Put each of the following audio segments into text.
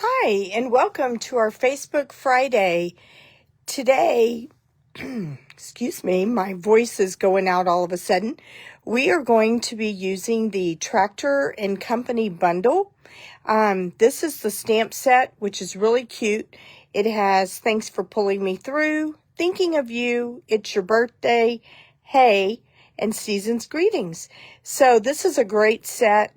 Hi, and welcome to our Facebook Friday. Today, excuse me, my voice is going out all of a sudden. We are going to be using the Tractor and Company bundle. This is the stamp set, which is really cute. It has "Thanks for pulling me through," "Thinking of you," "It's your birthday," "Hey," and "Season's greetings." So this is a great set.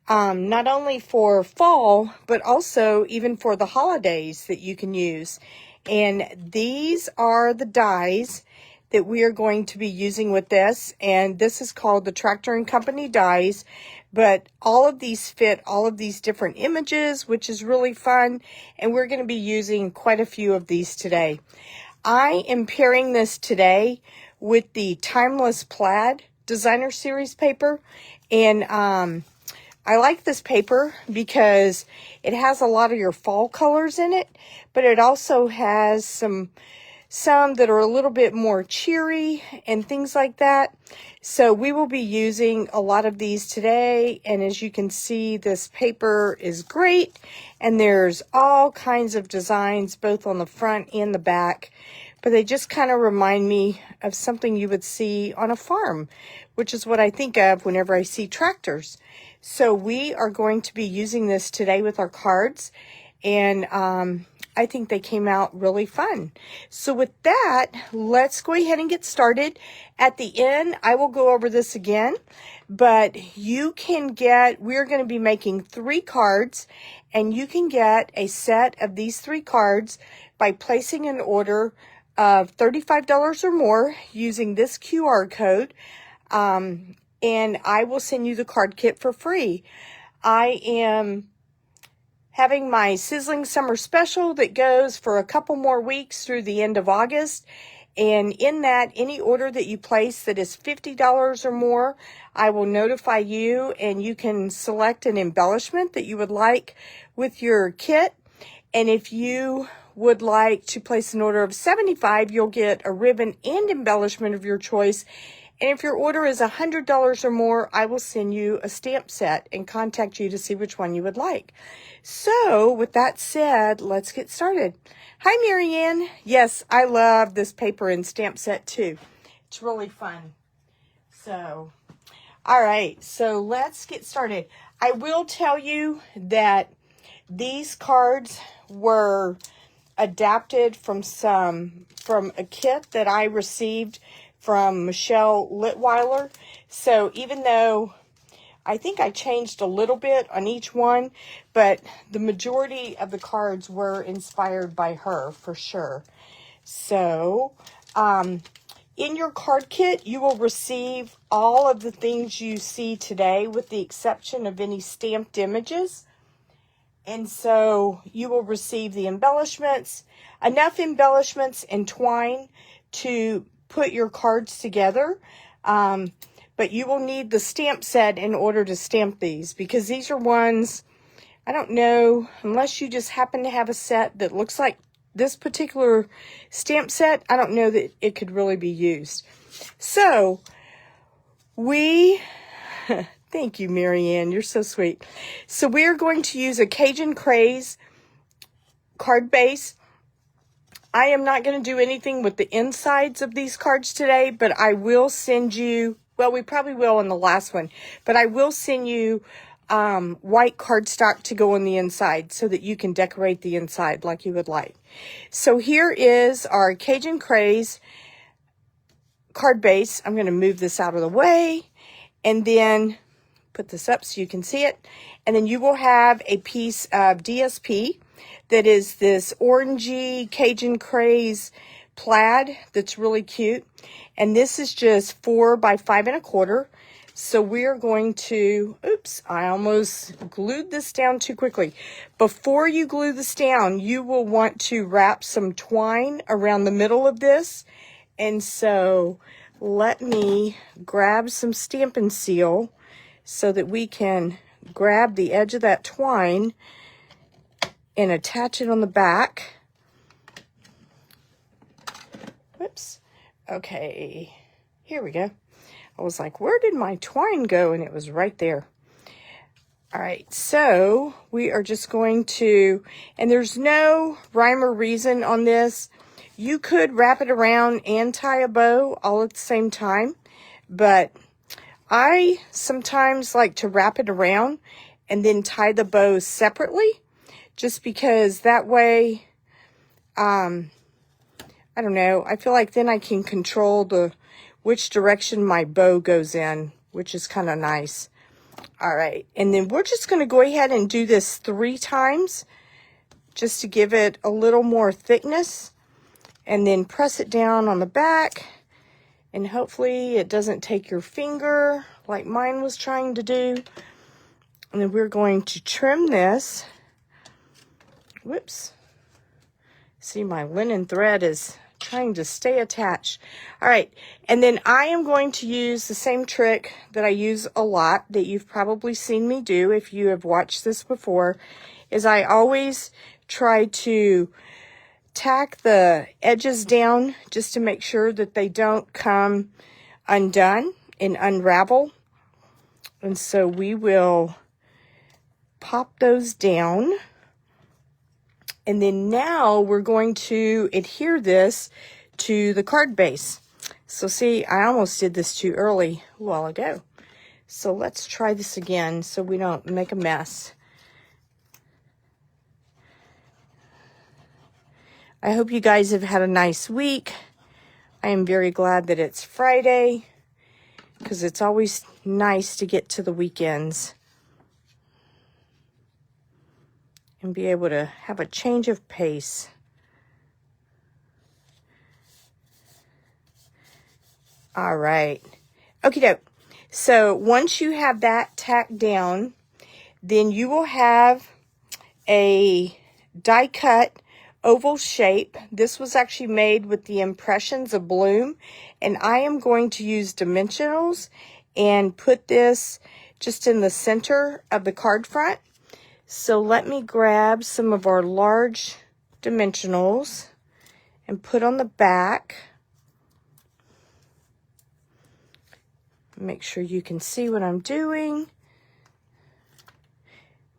Not only for fall, but also even for the holidays that you can use. And these are the dies that we are going to be using with this. And this is called the Tractor and Company dies. But all of these fit all of these different images, which is really fun. And we're going to be using quite a few of these today. I am pairing this today with the Timeless Plaid Designer Series paper. And I like this paper because it has a lot of your fall colors in it, but it also has some that are a little bit more cheery and things like that. So we will be using a lot of these today, and as you can see, this paper is great, and there's all kinds of designs both on the front and the back, but they just kind of remind me of something you would see on a farm, which is what I think of whenever I see tractors. So we are going to be using this today with our cards, and I think they came out really fun. So with that, let's go ahead and get started. At the end, I will go over this again, but you can we're going to be making 3 cards, and you can get a set of these 3 cards by placing an order of $35 or more using this QR code. And I will send you the card kit for free. I am having my Sizzling Summer Special that goes for a couple more weeks through the end of August. And in that, any order that you place that is $50 or more, I will notify you, and you can select an embellishment that you would like with your kit. And if you would like to place an order of $75, you'll get a ribbon and embellishment of your choice. And if your order is $100 or more, I will send you a stamp set and contact you to see which one you would like. So with that said, let's get started. Hi, Marianne. Yes, I love this paper and stamp set too. It's really fun. So, all right, so let's get started. I will tell you that these cards were adapted from a kit that I received from Michelle Litweiler. So even though I think I changed a little bit on each one, but the majority of the cards were inspired by her for sure. So in your card kit, you will receive all of the things you see today with the exception of any stamped images. And so you will receive the embellishments, enough embellishments and twine to put your cards together. But you will need the stamp set in order to stamp these, because these are ones, I don't know, unless you just happen to have a set that looks like this particular stamp set, I don't know that it could really be used. So thank you, Marianne. You're so sweet. So we're going to use a Cajun Craze card base. I am not going to do anything with the insides of these cards today, but I will send you, well, we probably will in the last one, but I will send you white cardstock to go on the inside so that you can decorate the inside like you would like. So here is our Cajun Craze card base. I'm going to move this out of the way and then put this up so you can see it. And then you will have a piece of DSP that is this orangey Cajun Craze plaid that's really cute. And this is just 4 by 5 1/4. So we're going to, oops, I almost glued this down too quickly. Before you glue this down, you will want to wrap some twine around the middle of this. And so let me grab some Stampin' Seal so that we can grab the edge of that twine and attach it on the back. Whoops. Okay, here we go. I was like, where did my twine go? And it was right there. All right, so we are just going to, and there's no rhyme or reason on this. You could wrap it around and tie a bow all at the same time, but I sometimes like to wrap it around and then tie the bows separately, just because that way, I don't know, I feel like then I can control which direction my bow goes in, which is kind of nice. All right, and then we're just going to go ahead and do this 3 times just to give it a little more thickness, and then press it down on the back, and hopefully it doesn't take your finger like mine was trying to do. And then we're going to trim this. Whoops. See, my linen thread is trying to stay attached. All right, and then I am going to use the same trick that I use a lot, that you've probably seen me do if you have watched this before, is I always try to tack the edges down just to make sure that they don't come undone and unravel. And so we will pop those down. And then now we're going to adhere this to the card base. So see, I almost did this too early a while ago. So let's try this again so we don't make a mess. I hope you guys have had a nice week. I am very glad that it's Friday, because it's always nice to get to the weekends and be able to have a change of pace. All right. Okie doke. So once you have that tacked down, then you will have a die cut oval shape. This was actually made with the Impressions of Bloom, and I am going to use dimensionals and put this just in the center of the card front. So let me grab some of our large dimensionals and put on the back. Make sure you can see what I'm doing.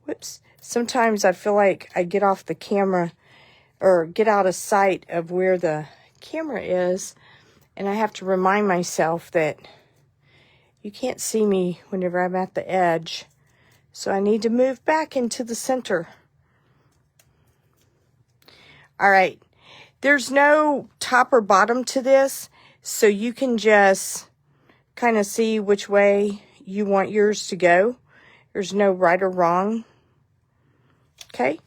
Whoops. Sometimes I feel like I get off the camera or get out of sight of where the camera is, and I have to remind myself that you can't see me whenever I'm at the edge. So I need to move back into the center. All right. There's no top or bottom to this, so you can just kind of see which way you want yours to go. There's no right or wrong. Okay.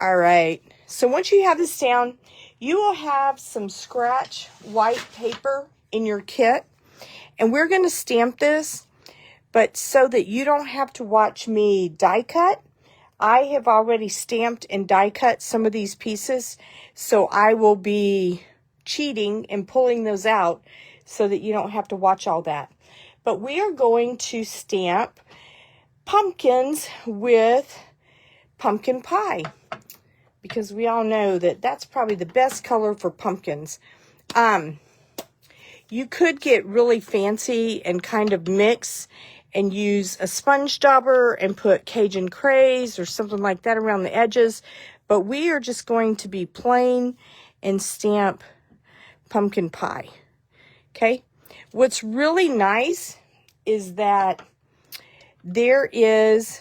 All right. So once you have this down, you will have some scratch white paper in your kit, and we're going to stamp this. But so that you don't have to watch me die cut, I have already stamped and die cut some of these pieces. So I will be cheating and pulling those out so that you don't have to watch all that. But we are going to stamp pumpkins with pumpkin pie, because we all know that that's probably the best color for pumpkins. You could get really fancy and kind of mix and use a sponge dauber and put Cajun craze or something like that around the edges. But we are just going to be plain and stamp pumpkin pie. Okay? What's really nice is that there is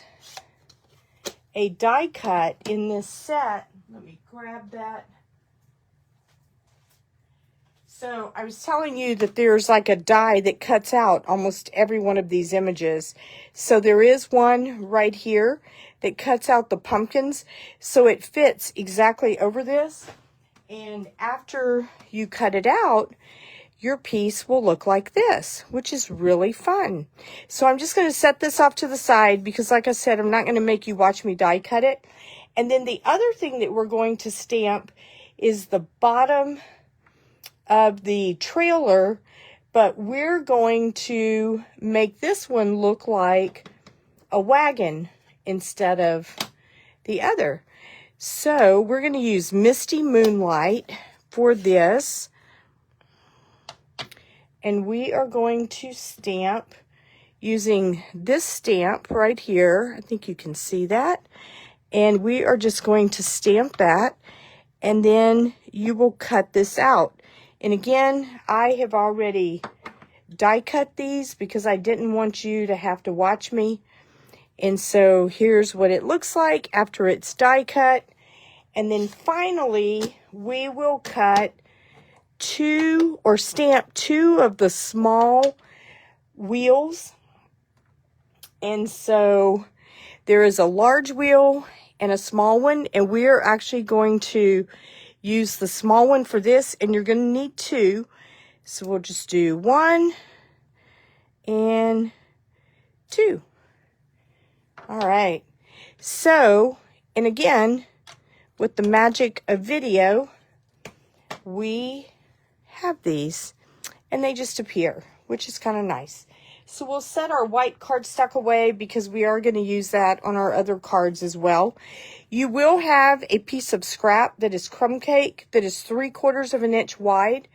a die cut in this set. Let me grab that. So I was telling you that there's like a die that cuts out almost every one of these images. So there is one right here that cuts out the pumpkins. So it fits exactly over this. And after you cut it out, your piece will look like this, which is really fun. So I'm just going to set this off to the side because, like I said, I'm not going to make you watch me die cut it. And then the other thing that we're going to stamp is the bottom of the trailer, but we're going to make this one look like a wagon instead of the other. So we're going to use Misty Moonlight for this, and we are going to stamp using this stamp right here. I think you can see that. And we are just going to stamp that, and then you will cut this out. And again, I have already die cut these because I didn't want you to have to watch me. And so here's what it looks like after it's die cut. And then finally, we will cut two or stamp two of the small wheels. And so there is a large wheel and a small one, and we're actually going to use the small one for this, and you're going to need two. So we'll just do 1 and 2. All right. So, and again, with the magic of video, we have these, and they just appear, which is kind of nice. So we'll set our white cardstock away because we are going to use that on our other cards as well. You will have a piece of scrap that is crumb cake that is 3/4 of an inch wide.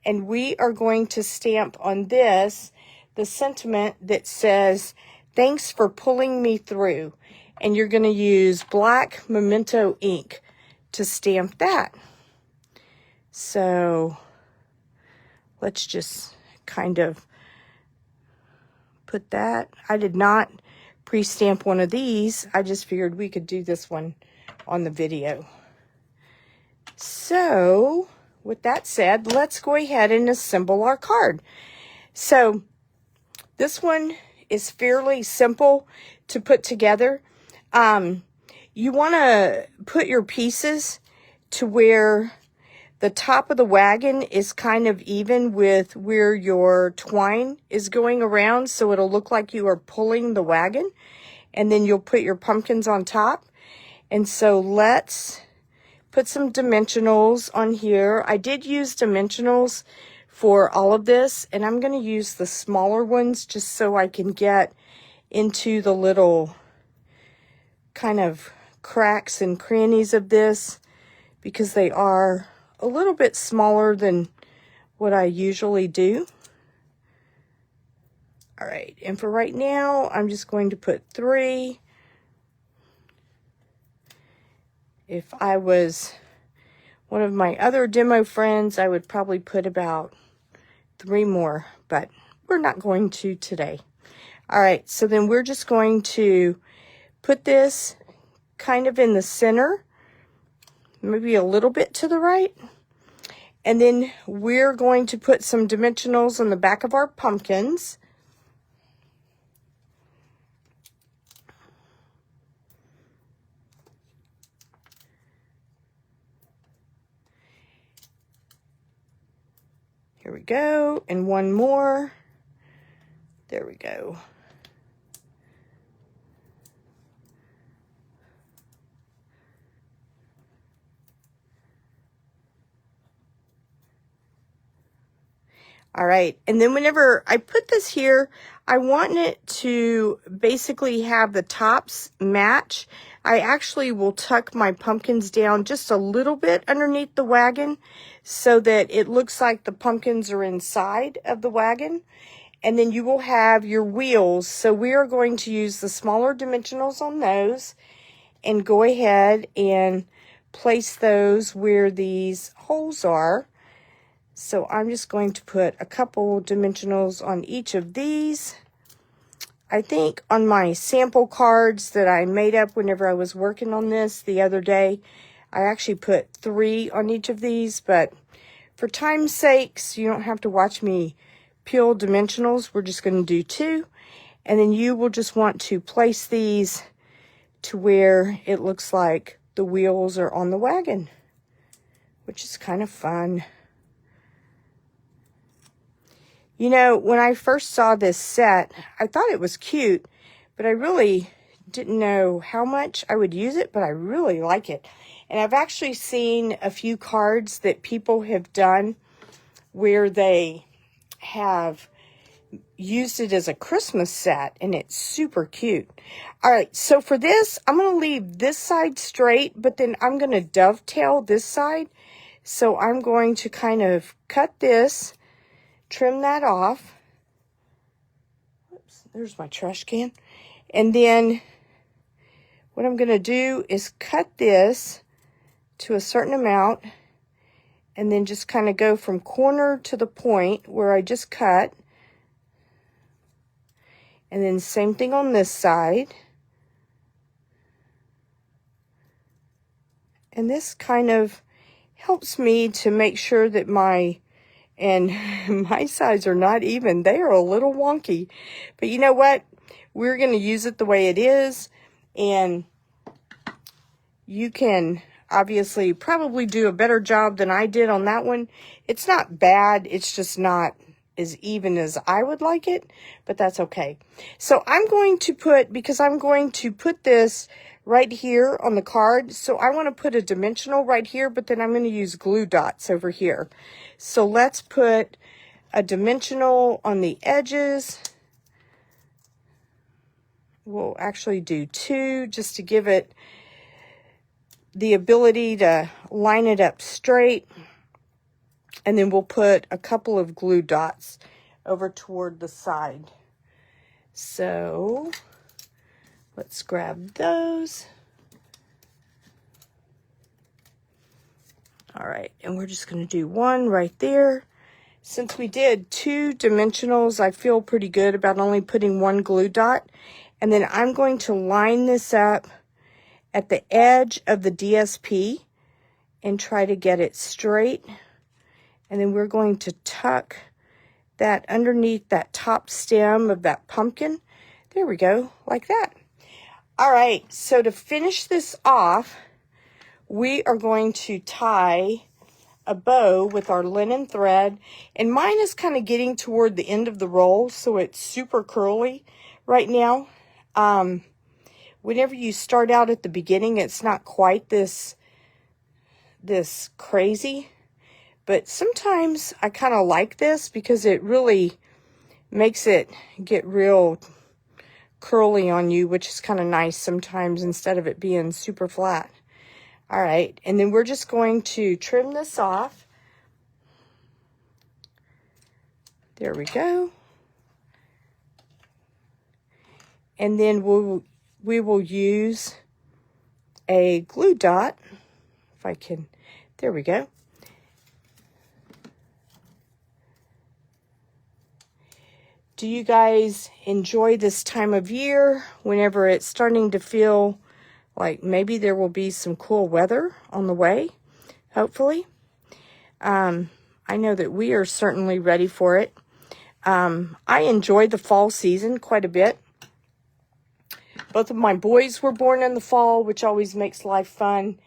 And we are going to stamp on this the sentiment that says, "Thanks for pulling me through." And you're going to use black Memento ink to stamp that. So let's just kind of put that. I did not pre-stamp one of these. I just figured we could do this one on the video. So with that said, let's go ahead and assemble our card. So this one is fairly simple to put together. You want to put your pieces to where the top of the wagon is kind of even with where your twine is going around, so it'll look like you are pulling the wagon, and then you'll put your pumpkins on top. And so let's put some dimensionals on here. I did use dimensionals for all of this, and I'm going to use the smaller ones just so I can get into the little kind of cracks and crannies of this, because they are a little bit smaller than what I usually do. All right, and for right now, I'm just going to put 3. If I was one of my other demo friends, I would probably put about 3 more, but we're not going to today. All right, so then we're just going to put this kind of in the center, maybe a little bit to the right. And then we're going to put some dimensionals on the back of our pumpkins. Here we go, and one more. There we go. All right, and then whenever I put this here, I want it to basically have the tops match. I actually will tuck my pumpkins down just a little bit underneath the wagon so that it looks like the pumpkins are inside of the wagon. And then you will have your wheels. So we are going to use the smaller dimensionals on those and go ahead and place those where these holes are. So I'm just going to put a couple dimensionals on each of these. I think on my sample cards that I made up whenever I was working on this the other day, I actually put 3 on each of these, but for time's sakes, you don't have to watch me peel dimensionals. We're just going to do 2, and then you will just want to place these to where it looks like the wheels are on the wagon, which is kind of fun. You know, when I first saw this set, I thought it was cute, but I really didn't know how much I would use it, but I really like it. And I've actually seen a few cards that people have done where they have used it as a Christmas set, and it's super cute. All right, so for this, I'm going to leave this side straight, but then I'm going to dovetail this side. So I'm going to kind of cut this, trim that off. Oops. There's my trash can. And then what I'm going to do is cut this to a certain amount and then just kind of go from corner to the point where I just cut. And then same thing on this side. And this kind of helps me to make sure that my sides are not even. They are a little wonky. But you know what? We're going to use it the way it is. And you can obviously probably do a better job than I did on that one. It's not bad. It's just not as even as I would like it. But that's okay. So I'm going to put, because I'm going to put this right here on the card. So I want to put a dimensional right here, but then I'm going to use glue dots over here. So let's put a dimensional on the edges. We'll actually do 2 just to give it the ability to line it up straight. And then we'll put a couple of glue dots over toward the side. So let's grab those. All right, and we're just going to do 1 right there. Since we did 2 dimensionals, I feel pretty good about only putting 1 glue dot. And then I'm going to line this up at the edge of the DSP and try to get it straight. And then we're going to tuck that underneath that top stem of that pumpkin. There we go, like that. All right, so to finish this off, we are going to tie a bow with our linen thread. And mine is kind of getting toward the end of the roll, so it's super curly right now. Whenever you start out at the beginning, it's not quite this crazy. But sometimes I kind of like this because it really makes it get real curly on you, which is kind of nice sometimes instead of it being super flat. All right, and then we're just going to trim this off. There we go. And then we will use a glue dot, if I can, there we go. Do you guys enjoy this time of year whenever it's starting to feel like maybe there will be some cool weather on the way, hopefully? I know that we are certainly ready for it. I enjoy the fall season quite a bit. Both of my boys were born in the fall, which always makes life fun.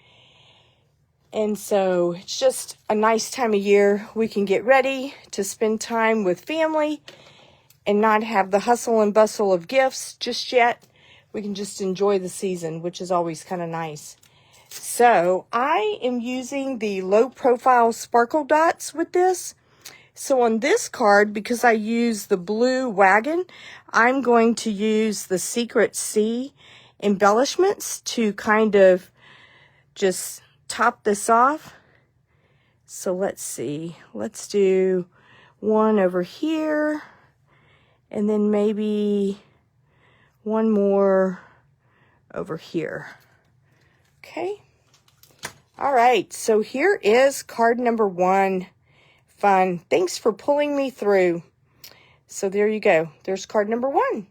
And so it's just a nice time of year. We can get ready to spend time with family and not have the hustle and bustle of gifts just yet. We can just enjoy the season, which is always kind of nice. So I am using the low profile sparkle dots with this. So on this card, because I use the blue wagon, I'm going to use the Secret Sea embellishments to kind of just top this off. So let's see. Let's do 1 over here. And then maybe 1 more over here. Okay. All right. So here is card number 1. Fun. Thanks for pulling me through. So there you go. There's card number 1.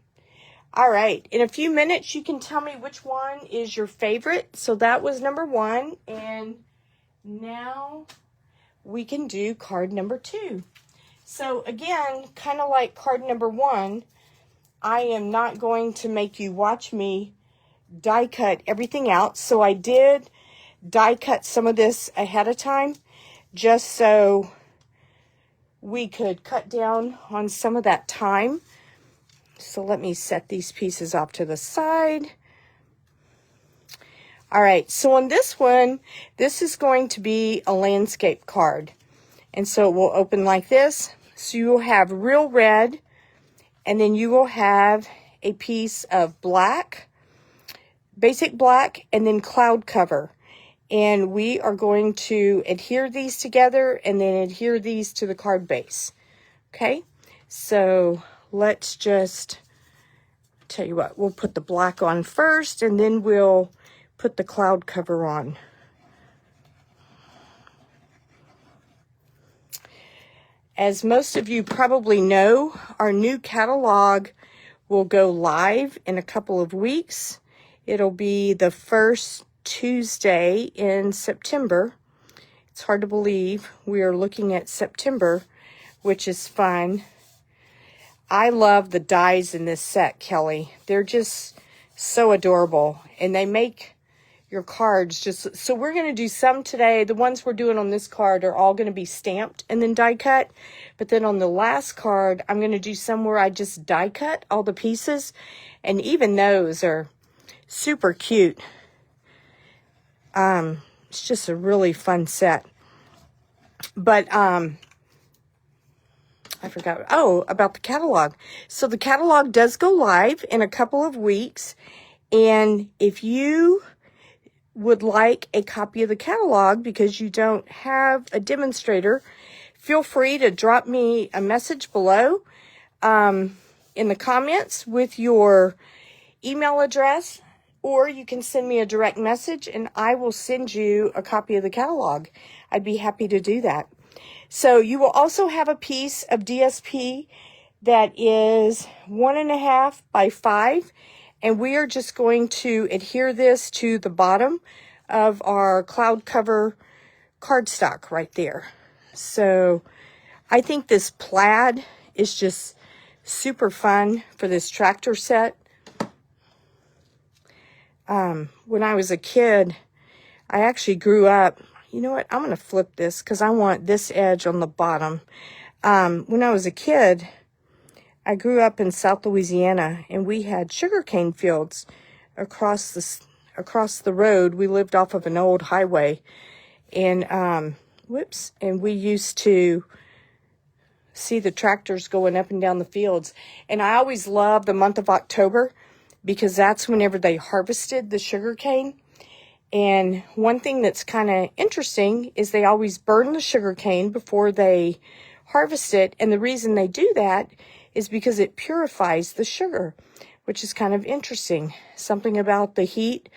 All right. In a few minutes, you can tell me which one is your favorite. So that was number 1. And now we can do card number 2. So again, kind of like card number 1, I am not going to make you watch me die cut everything out. So I did die cut some of this ahead of time just so we could cut down on some of that time. So let me set these pieces off to the side. All right, so on this one, this is going to be a landscape card. And so it will open like this. So you will have real red, and then you will have a piece of black, basic black, and then cloud cover. And we are going to adhere these together and then adhere these to the card base. Okay, so let's just tell you what, we'll put the black on first, and then we'll put the cloud cover on. As most of you probably know, our new catalog will go live in a couple of weeks. It'll be the first Tuesday in September. It's hard to believe we are looking at September, which is fun. I love the dies in this set, Kelly. They're just so adorable, and they make your cards just... So we're going to do some today. The ones we're doing on this card are all going to be stamped and then die cut. But then on the last card, I'm going to do some where I just die cut all the pieces. And even those are super cute. It's just a really fun set. But, I forgot, about the catalog. So the catalog does go live in a couple of weeks. And if you would like a copy of the catalog because you don't have a demonstrator, feel free to drop me a message below in the comments with your email address, or you can send me a direct message and I will send you a copy of the catalog. I'd be happy to do that. So you will also have a piece of DSP that is 1.5 by 5, and we are just going to adhere this to the bottom of our cloud cover cardstock right there. So I think this plaid is just super fun for this tractor set. When I was a kid, I actually grew up... You know what? I'm going to flip this because I want this edge on the bottom. When I was a kid, I grew up in South Louisiana, and we had sugarcane fields across the road. We lived off of an old highway, and and we used to see the tractors going up and down the fields. And I always loved the month of October because that's whenever they harvested the sugarcane. And one thing that's kind of interesting is they always burn the sugarcane before they harvest it. And the reason they do that is because it purifies the sugar, which is kind of interesting. Something about the heat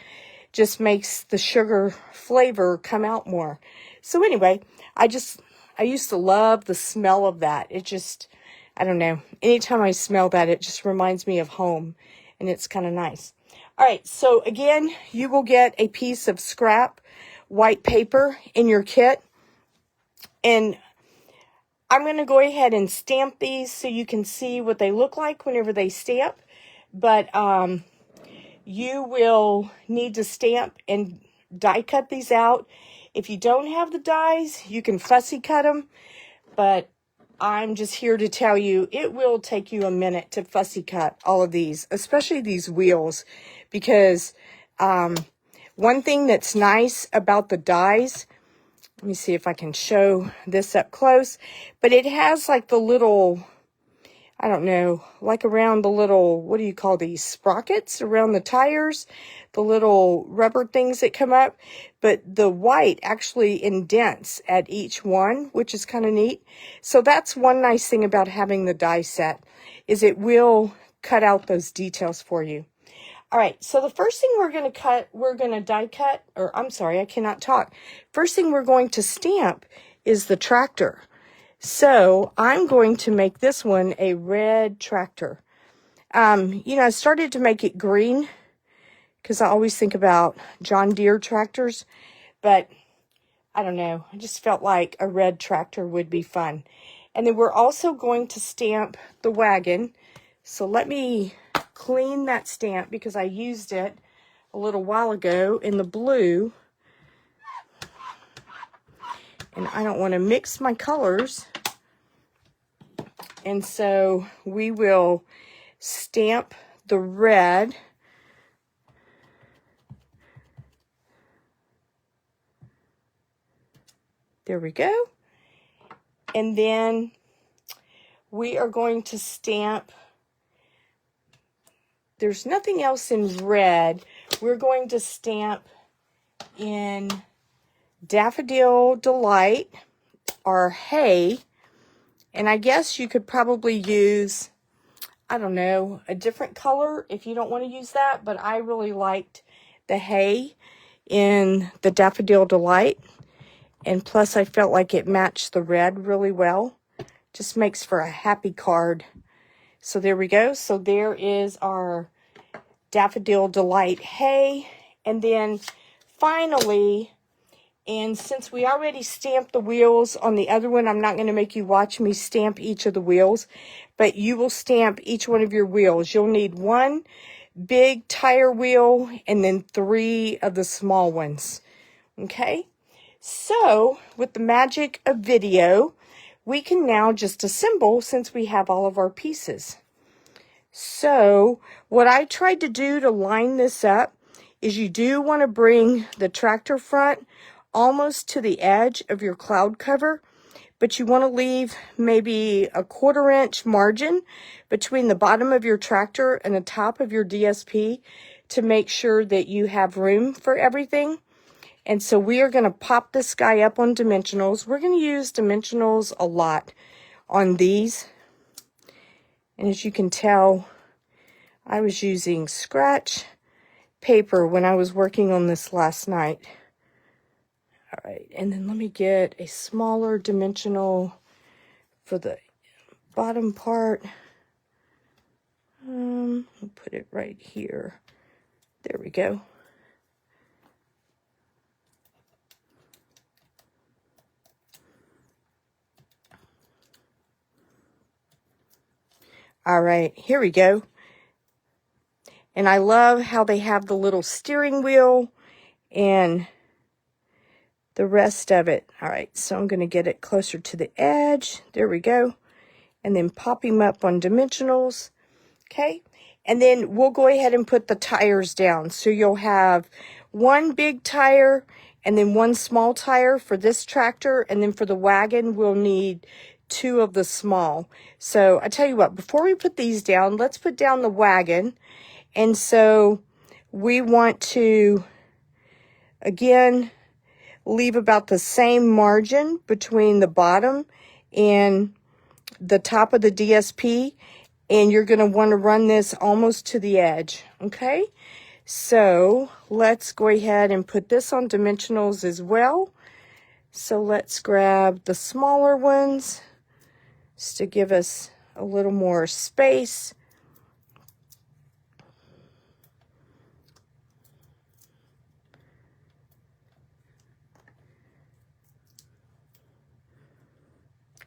just makes the sugar flavor come out more. So anyway, I used to love the smell of that. It just, I don't know. Anytime I smell that, it just reminds me of home, and it's kind of nice. All right, so again, you will get a piece of scrap white paper in your kit. And I'm going to go ahead and stamp these so you can see what they look like whenever they stamp. But you will need to stamp and die cut these out. If you don't have the dies, you can fussy cut them. But I'm just here to tell you, it will take you a minute to fussy cut all of these, especially these wheels. Because one thing that's nice about the dies, let me see if I can show this up close, but it has like the little, I don't know, like around the little, what do you call these, sprockets around the tires, the little rubber things that come up, but the white actually indents at each one, which is kind of neat. So that's one nice thing about having the die set, is it will cut out those details for you. All right, so the first thing we're going to die cut, or I'm sorry, I cannot talk. First thing we're going to stamp is the tractor. So I'm going to make this one a red tractor. I started to make it green because I always think about John Deere tractors, but I don't know. I just felt like a red tractor would be fun. And then we're also going to stamp the wagon. So let me clean that stamp because I used it a little while ago in the blue. And I don't want to mix my colors. And so we will stamp the red. There we go. And then we are going to stamp, there's nothing else in red. We're going to stamp in Daffodil Delight or Hay. And I guess you could probably use I don't know, a different color if you don't want to use that, but I really liked the hay in the Daffodil Delight. And plus I felt like it matched the red really well. Just makes for a happy card. So there we go. So there is our Daffodil Delight hay. And then finally, and since we already stamped the wheels on the other one, I'm not going to make you watch me stamp each of the wheels, but you will stamp each one of your wheels. You'll need one big tire wheel and then 3 of the small ones. Okay? So, with the magic of video, we can now just assemble since we have all of our pieces. So, what I tried to do to line this up is you do want to bring the tractor front almost to the edge of your cloud cover, but you want to leave maybe a 1/4 inch margin between the bottom of your tractor and the top of your DSP to make sure that you have room for everything. And so we are going to pop this guy up on dimensionals. We're going to use dimensionals a lot on these. And as you can tell, I was using scratch paper when I was working on this last night. All right, and then let me get a smaller dimensional for the bottom part. We'll put it right here. There we go. All right, here we go. And I love how they have the little steering wheel and the rest of it. All right, so I'm going to get it closer to the edge. There we go. And then pop him up on dimensionals. Okay, and then we'll go ahead and put the tires down. So you'll have one big tire and then one small tire for this tractor. And then for the wagon, we'll need 2 of the small. So I tell you what, before we put these down, let's put down the wagon. And so we want to, again, leave about the same margin between the bottom and the top of the DSP. And you're going to want to run this almost to the edge. Okay, so let's go ahead and put this on dimensionals as well. So let's grab the smaller ones just to give us a little more space.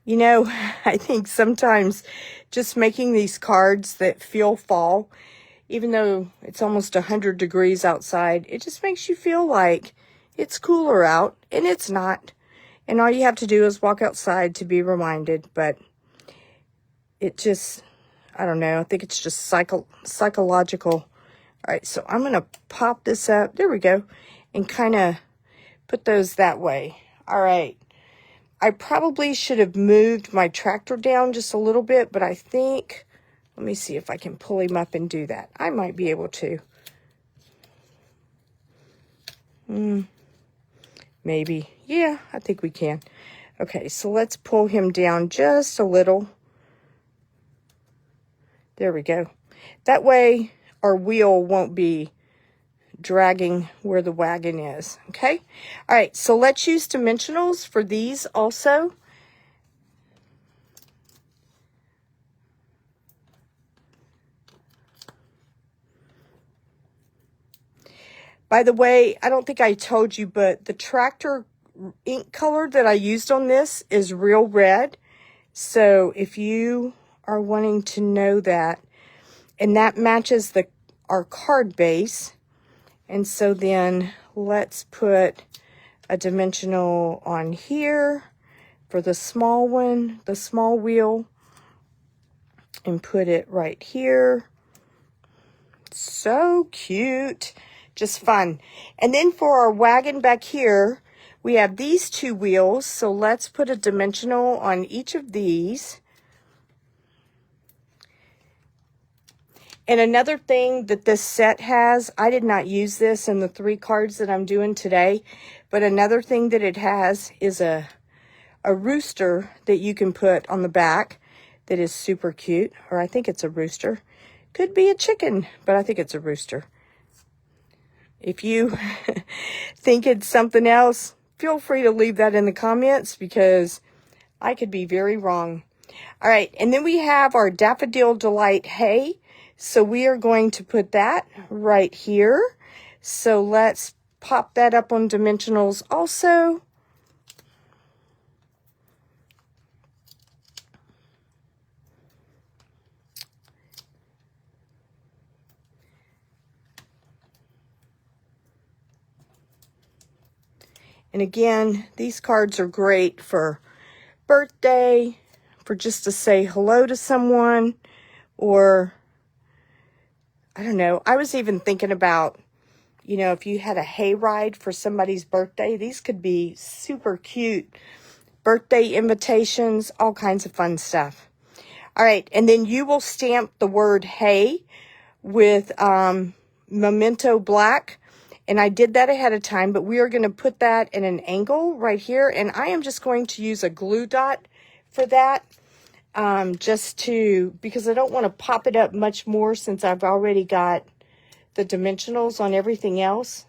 You know, I think sometimes just making these cards that feel fall, even though it's almost 100 degrees outside, it just makes you feel like it's cooler out, and it's not. And all you have to do is walk outside to be reminded, but it just, I don't know, I think it's just psychological. All right, so I'm going to pop this up, there we go, and kind of put those that way. All right. I probably should have moved my tractor down just a little bit, but I think, let me see if I can pull him up and do that. I might be able to. Maybe. Yeah, I think we can. Okay, so let's pull him down just a little. There we go. That way our wheel won't be dragging where the wagon is. Okay, all right, so let's use dimensionals for these also. By the way, I don't think I told you, but the tractor ink color that I used on this is real red. So if you are wanting to know that, and that matches our card base. And so then let's put a dimensional on here for the small one, the small wheel, and put it right here. So cute, just fun. And then for our wagon back here, we have these 2 wheels. So let's put a dimensional on each of these. And another thing that this set has, I did not use this in the 3 cards that I'm doing today, but another thing that it has is a rooster that you can put on the back that is super cute. Or I think it's a rooster. Could be a chicken, but I think it's a rooster. If you think it's something else, feel free to leave that in the comments because I could be very wrong. All right, and then we have our Daffodil Delight hay. So we are going to put that right here. So let's pop that up on dimensionals also. And again, these cards are great for birthday, for just to say hello to someone, or I don't know. I was even thinking about, you know, if you had a hayride for somebody's birthday, these could be super cute. Birthday invitations, all kinds of fun stuff. All right, and then you will stamp the word hay with Memento Black. And I did that ahead of time, but we are going to put that in an angle right here. And I am just going to use a glue dot for that, because I don't want to pop it up much more since I've already got the dimensionals on everything else.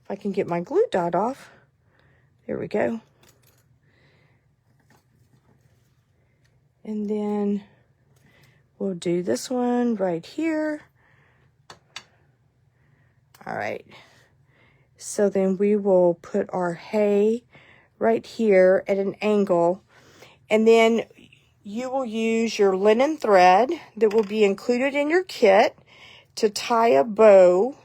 If I can get my glue dot off. There we go. And then we'll do this one right here. All right. So then we will put our hay right here at an angle. And then you will use your linen thread that will be included in your kit to tie a bow.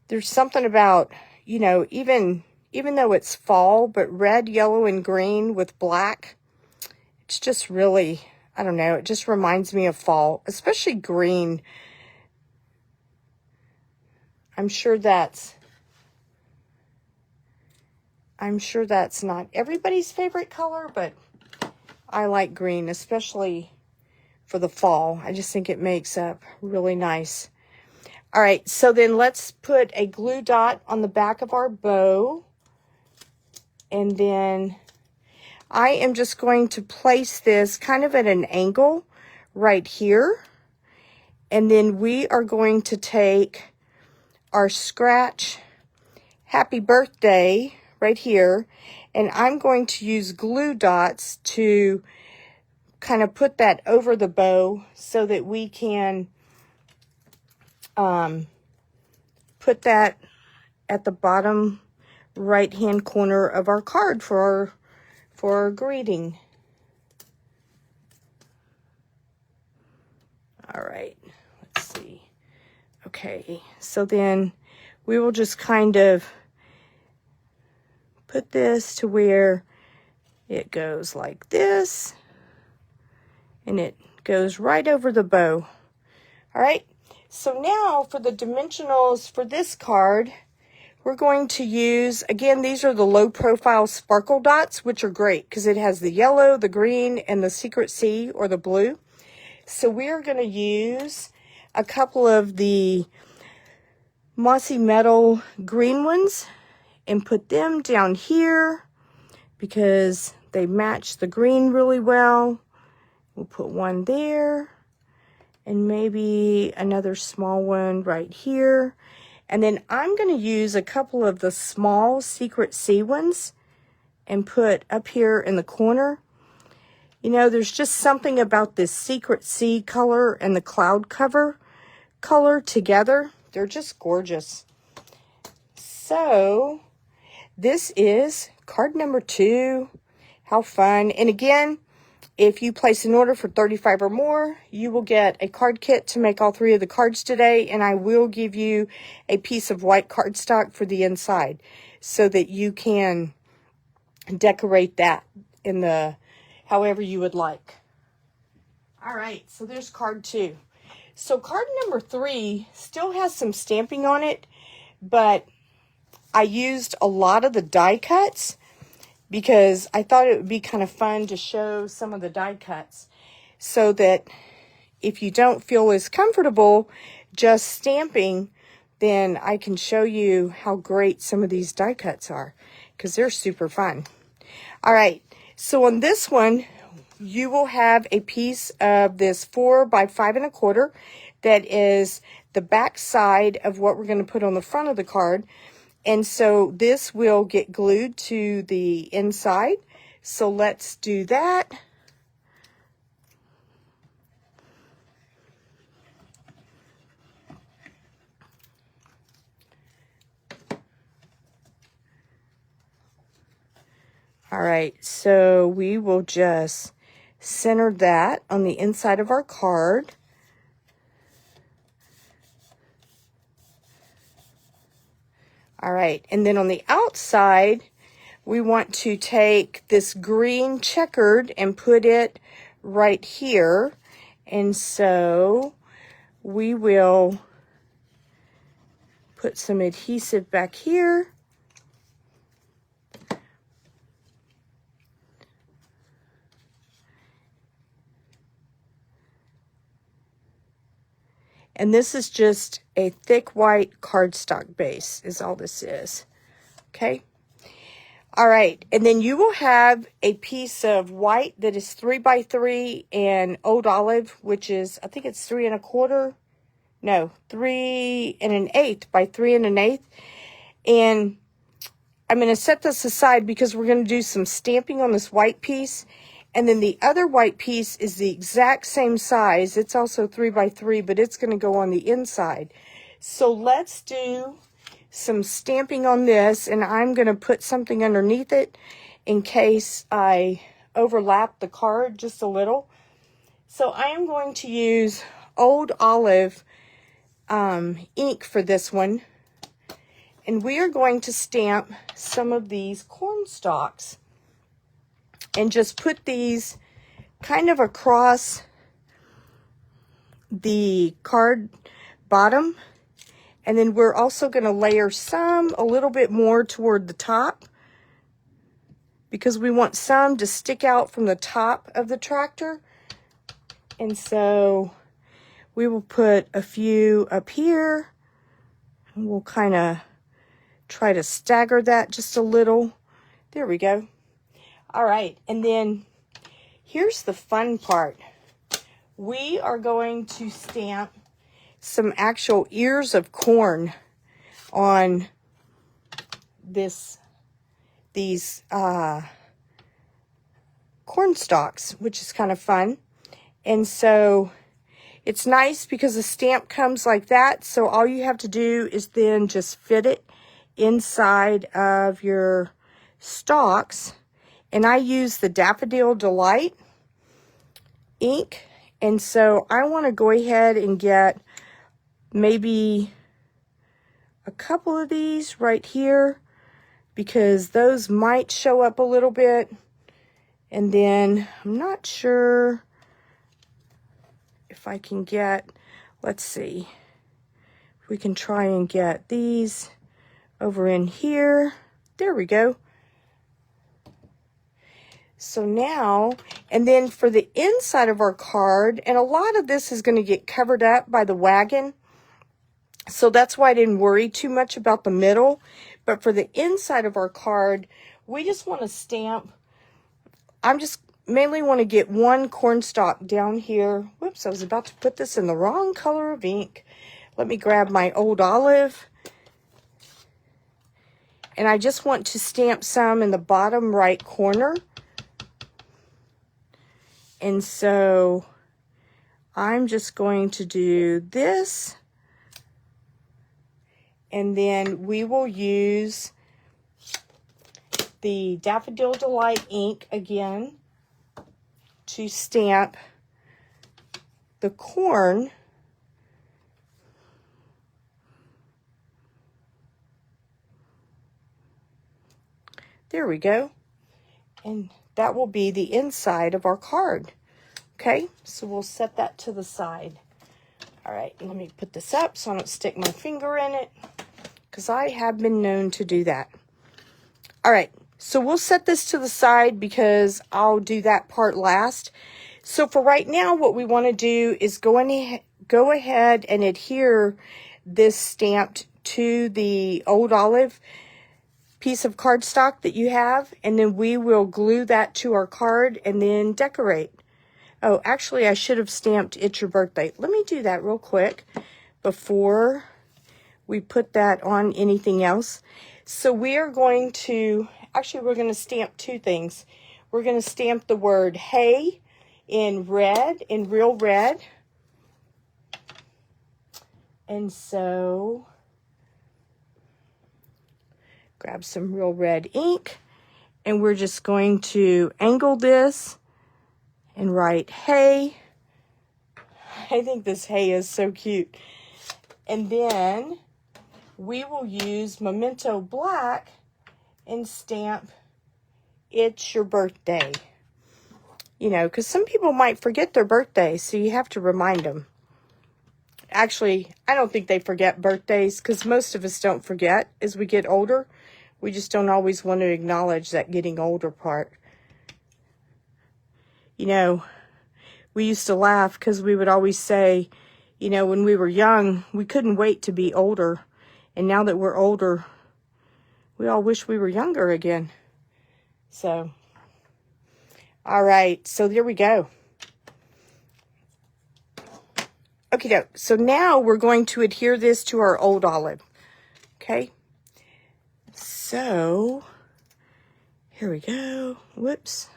There's something about, you know, even though it's fall, but red, yellow, and green with black, it's just really, I don't know, it just reminds me of fall, especially green. I'm sure that's not everybody's favorite color, but I like green, especially for the fall. I just think it makes up really nice. All right, so then let's put a glue dot on the back of our bow. And then I am just going to place this kind of at an angle right here. And then we are going to take our scratch happy birthday right here. And I'm going to use glue dots to kind of put that over the bow so that we can put that at the bottom right hand corner of our card for our greeting. All right, let's see. Okay, so then we will just kind of put this to where it goes like this, and it goes right over the bow. All right, so now for the dimensionals for this card, we're going to use, again, these are the low profile sparkle dots, which are great because it has the yellow, the green, and the secret sea or the blue. So we are going to use a couple of the mossy metal green ones and put them down here because they match the green really well. We'll put one there and maybe another small one right here. And then I'm going to use a couple of the small secret sea ones and put up here in the corner. You know, there's just something about this secret sea color and the cloud cover color together. They're just gorgeous. So this is card number 2. How fun. And again, if you place an order for 35 or more, you will get a card kit to make all 3 of the cards today, and I will give you a piece of white cardstock for the inside so that you can decorate that in the however you would like. All right, so there's card 2. So card number 3 still has some stamping on it, but I used a lot of the die cuts because I thought it would be kind of fun to show some of the die cuts so that if you don't feel as comfortable just stamping then I can show you how great some of these die cuts are, because they're super fun. All right, so on this one, you will have a piece of this 4 by 5 1/4 that is the back side of what we're going to put on the front of the card. And so this will get glued to the inside. So let's do that. All right, so we will just center that on the inside of our card. All right, and then on the outside, we want to take this green checkered and put it right here. And so we will put some adhesive back here. And this is just a thick white cardstock base is all this is. Okay. All right. And then you will have a piece of white that is 3 by 3 and old olive, which is, I think it's 3 1/4. No, 3 1/8 by 3 1/8. And I'm going to set this aside because we're going to do some stamping on this white piece. And then the other white piece is the exact same size. It's also 3 by 3, but it's going to go on the inside. So let's do some stamping on this, and I'm going to put something underneath it in case I overlap the card just a little. So I am going to use Old Olive ink for this one. And we are going to stamp some of these corn stalks. And just put these kind of across the card bottom. And then we're also going to layer some a little bit more toward the top, because we want some to stick out from the top of the tractor. And so we will put a few up here. And we'll kind of try to stagger that just a little. There we go. All right, and then here's the fun part. We are going to stamp some actual ears of corn on these corn stalks, which is kind of fun. And so it's nice because the stamp comes like that. So all you have to do is then just fit it inside of your stalks. And I use the Daffodil Delight ink. And so I want to go ahead and get maybe a couple of these right here, because those might show up a little bit. And then I'm not sure if I can get, let's see, if we can try and get these over in here. There we go. So now, and then for the inside of our card, and a lot of this is going to get covered up by the wagon. So that's why I didn't worry too much about the middle. But for the inside of our card, we just want to stamp. I'm just mainly want to get one corn stalk down here. Whoops, I was about to put this in the wrong color of ink. Let me grab my Old Olive. And I just want to stamp some in the bottom right corner. And so I'm just going to do this. And then we will use the Daffodil Delight ink again to stamp the corn. There we go. And that will be the inside of our card. Okay, so we'll set that to the side. All right, let me put this up so I don't stick my finger in it, because I have been known to do that. All right, so we'll set this to the side because I'll do that part last. So for right now, what we want to do is go ahead and adhere this stamped to the old olive piece of cardstock that you have, and then we will glue that to our card and then decorate. Oh, actually, I should have stamped "It's Your Birthday." Let me do that real quick before we put that on anything else. So we are going to, actually, we're going to stamp two things. We're going to stamp the word "Hey" in red, in real red. And so, grab some real red ink, and we're just going to angle this and write "Hey." I think this "Hey" is so cute. And then we will use Memento Black and stamp "It's Your Birthday." You know, because some people might forget their birthday, so you have to remind them. Actually, I don't think they forget birthdays, because most of us don't forget as we get older. We just don't always want to acknowledge that getting older part. You know, we used to laugh because we would always say, you know, when we were young, we couldn't wait to be older. And now that we're older, we all wish we were younger again. So, all right, so there we go. Okay, so now we're going to adhere this to our old olive. Okay, so here we go. Whoops,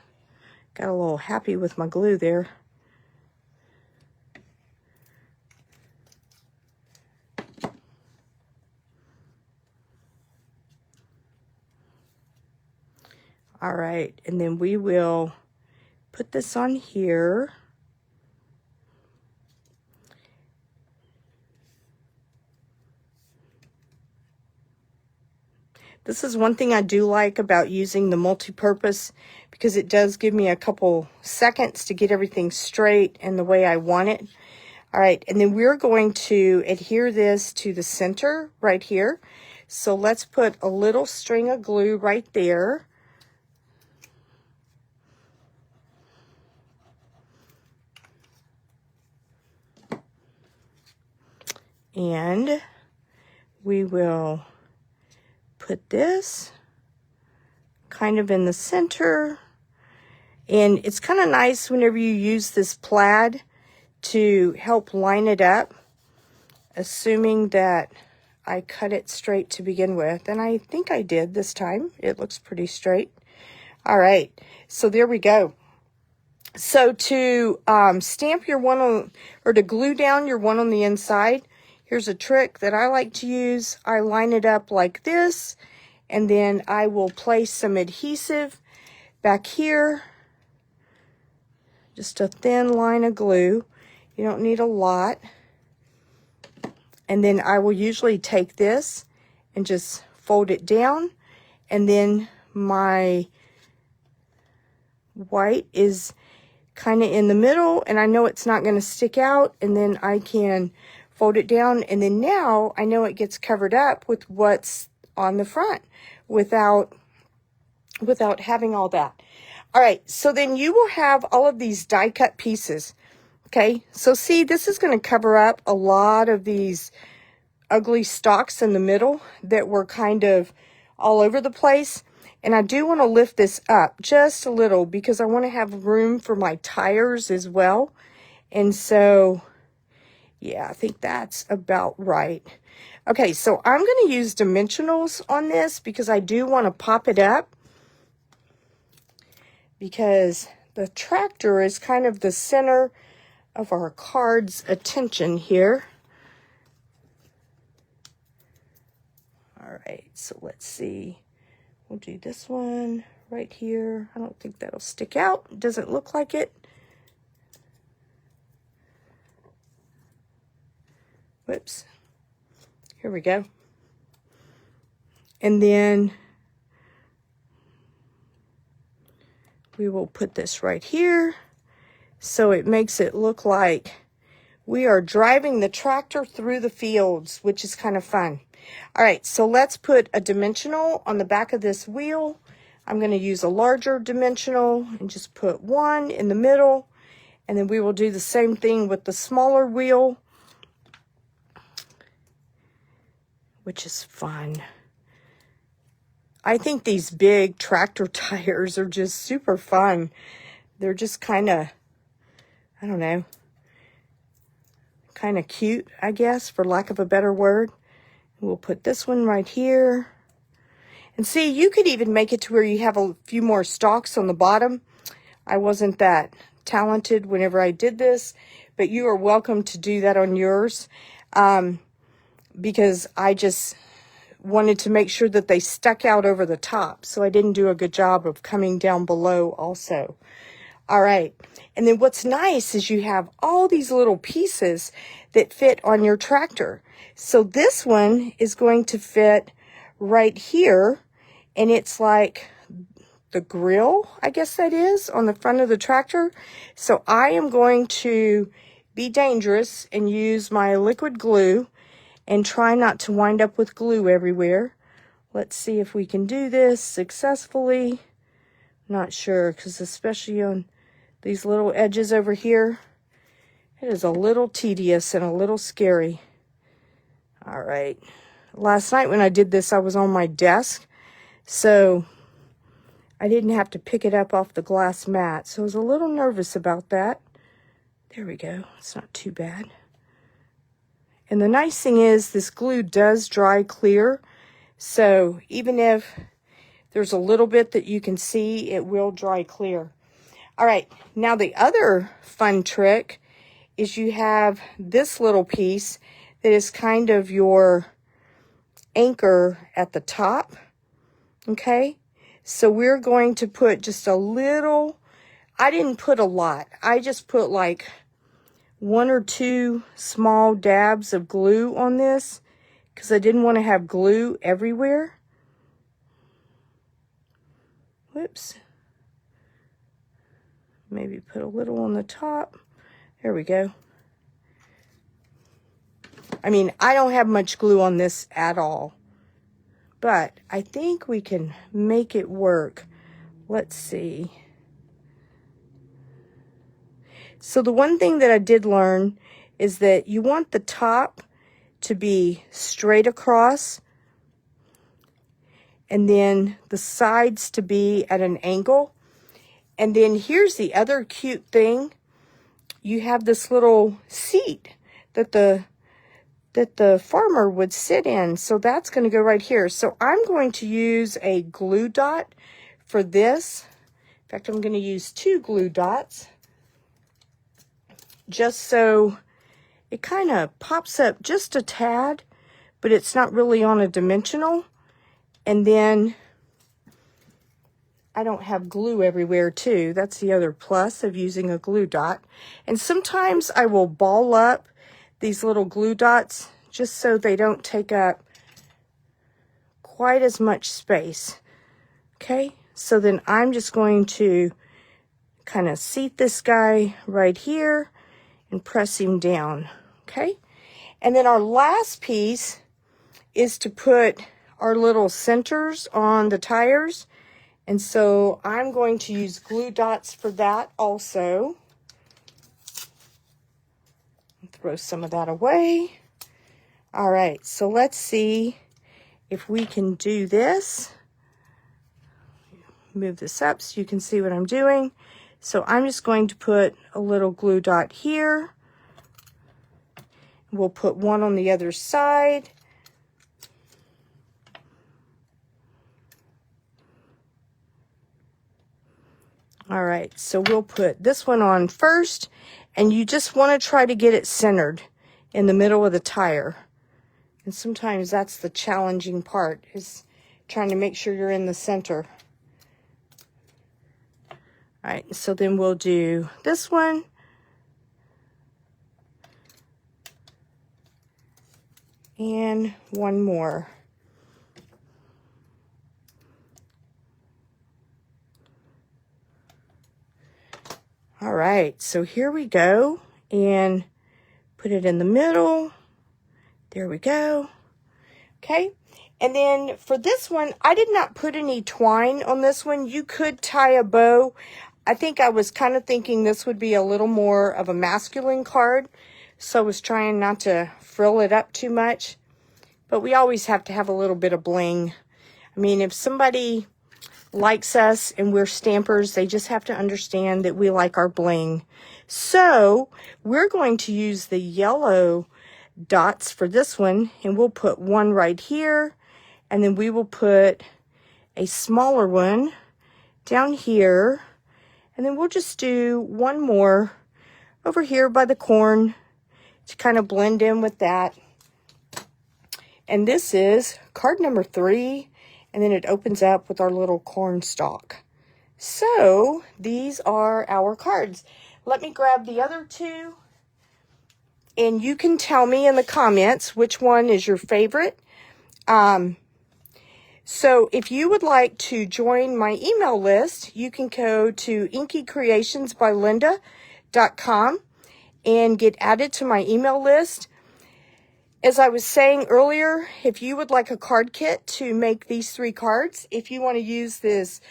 got a little happy with my glue there. All right, and then we will put this on here. This is one thing I do like about using the multi-purpose, because it does give me a couple seconds to get everything straight and the way I want it. All right, and then we're going to adhere this to the center right here. So let's put a little string of glue right there. And we will put this kind of in the center. And it's kind of nice whenever you use this plaid to help line it up, assuming that I cut it straight to begin with. And I think I did this time. It looks pretty straight. All right, so there we go. So to stamp your one on, or to glue down your one on the inside, here's a trick that I like to use. I line it up like this, and then I will place some adhesive back here. Just a thin line of glue. You don't need a lot. And then I will usually take this and just fold it down. And then my white is kind of in the middle, and I know it's not going to stick out. And then I can fold it down, and then now I know it gets covered up with what's on the front without having all that. All right, so then you will have all of these die cut pieces. Okay, so see, this is going to cover up a lot of these ugly stalks in the middle that were kind of all over the place. And I do want to lift this up just a little because I want to have room for my tires as well. And so, yeah, I think that's about right. Okay, so I'm going to use dimensionals on this because I do want to pop it up, because the tractor is kind of the center of our card's attention here. All right, so let's see. We'll do this one right here. I don't think that'll stick out. It doesn't look like it. Whoops. Here we go. And then we will put this right here, so it makes it look like we are driving the tractor through the fields, which is kind of fun. All right, so let's put a dimensional on the back of this wheel. I'm going to use a larger dimensional and just put one in the middle, and then we will do the same thing with the smaller wheel. which is fun. I think these big tractor tires are just super fun. They're just kind of, I don't know, kind of cute, I guess, for lack of a better word. We'll put this one right here. And see, you could even make it to where you have a few more stalks on the bottom. I wasn't that talented whenever I did this, but you are welcome to do that on yours, because I just wanted to make sure that they stuck out over the top, so I didn't do a good job of coming down below also. All right, and then what's nice is you have all these little pieces that fit on your tractor. So this one is going to fit right here, and it's like the grill, I guess that is, on the front of the tractor. So I am going to be dangerous and use my liquid glue and try not to wind up with glue everywhere. Let's see if we can do this successfully. Not sure, because especially on these little edges over here, it is a little tedious and a little scary. All right. Last night when I did this, I was on my desk, so I didn't have to pick it up off the glass mat, so I was a little nervous about that. There we go. It's not too bad. And the nice thing is this glue does dry clear, so even if there's a little bit that you can see, it will dry clear. All right, now the other fun trick is you have this little piece that is kind of your anchor at the top, okay? So we're going to put just a little, I didn't put a lot, I just put like 1 or 2 small dabs of glue on this because I didn't want to have glue everywhere. Whoops. Maybe put a little on the top. There we go. I mean, I don't have much glue on this at all, but I think we can make it work. Let's see. So the one thing that I did learn is that you want the top to be straight across and then the sides to be at an angle. And then here's the other cute thing. You have this little seat that the farmer would sit in. So that's going to go right here. So I'm going to use a glue dot for this. In fact, I'm going to use 2 glue dots, just so it kind of pops up just a tad, but it's not really on a dimensional. And then I don't have glue everywhere too. That's the other plus of using a glue dot. And sometimes I will ball up these little glue dots just so they don't take up quite as much space. Okay, so then I'm just going to kind of seat this guy right here and press him down, okay? And then our last piece is to put our little centers on the tires. And so I'm going to use glue dots for that also. Throw some of that away. All right, so let's see if we can do this. Move this up so you can see what I'm doing. So I'm just going to put a little glue dot here. We'll put one on the other side. All right, so we'll put this one on first, and you just want to try to get it centered in the middle of the tire. And sometimes that's the challenging part, is trying to make sure you're in the center. All right, so then we'll do this one. And one more. All right, so here we go, and put it in the middle. There we go. Okay, and then for this one, I did not put any twine on this one. You could tie a bow. I think I was kind of thinking this would be a little more of a masculine card, so I was trying not to frill it up too much. but we always have to have a little bit of bling. I mean, if somebody likes us and we're stampers, they just have to understand that we like our bling. So we're going to use the yellow dots for this one, and we'll put one right here, and then we will put a smaller one down here, and then we'll just do one more over here by the corn to kind of blend in with that. And this is card number 3, and then it opens up with our little corn stalk. So these are our cards. Let me grab the other 2, and you can tell me in the comments which one is your favorite. So if you would like to join my email list, you can go to inkycreationsbylinda.com and get added to my email list. As I was saying earlier, if you would like a card kit to make these 3 cards, if you want to use this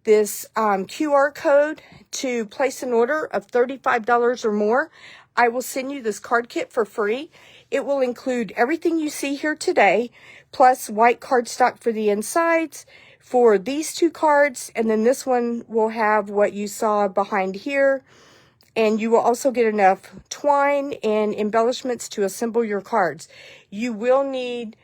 QR code to place an order of $35 or more, I will send you this card kit for free. It will include everything you see here today, plus white cardstock for the insides for these 2 cards, and then this one will have what you saw behind here. And you will also get enough twine and embellishments to assemble your cards. You will need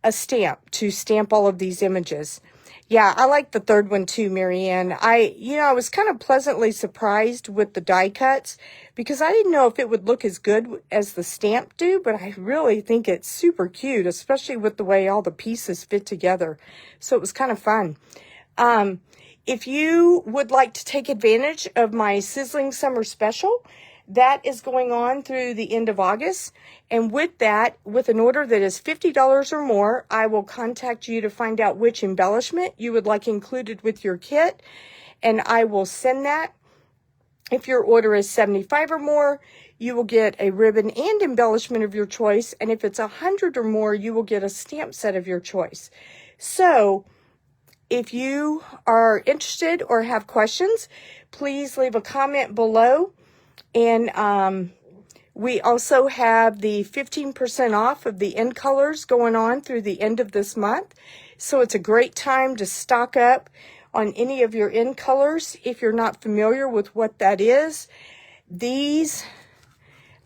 a stamp to stamp all of these images. Yeah, I like the 3rd one too, Marianne. I was kind of pleasantly surprised with the die cuts because I didn't know if it would look as good as the stamp do, but I really think it's super cute, especially with the way all the pieces fit together. So it was kind of fun. If you would like to take advantage of my Sizzling Summer Special, that is going on through the end of August. And with that, with an order that is $50 or more, I will contact you to find out which embellishment you would like included with your kit. And I will send that. If your order is $75 or more, you will get a ribbon and embellishment of your choice. And if it's $100 or more, you will get a stamp set of your choice. So if you are interested or have questions, please leave a comment below. And we also have the 15% off of the end colors going on through the end of this month. So it's a great time to stock up on any of your end colors. If you're not familiar with what that is, these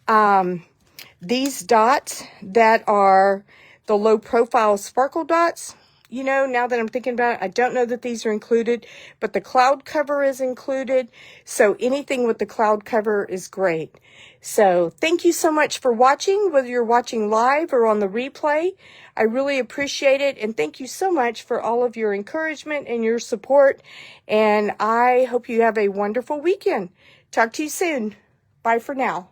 dots that are the low profile sparkle dots, now that I'm thinking about it, I don't know that these are included, but the cloud cover is included. So anything with the cloud cover is great. So thank you so much for watching, whether you're watching live or on the replay. I really appreciate it. And thank you so much for all of your encouragement and your support. And I hope you have a wonderful weekend. Talk to you soon. Bye for now.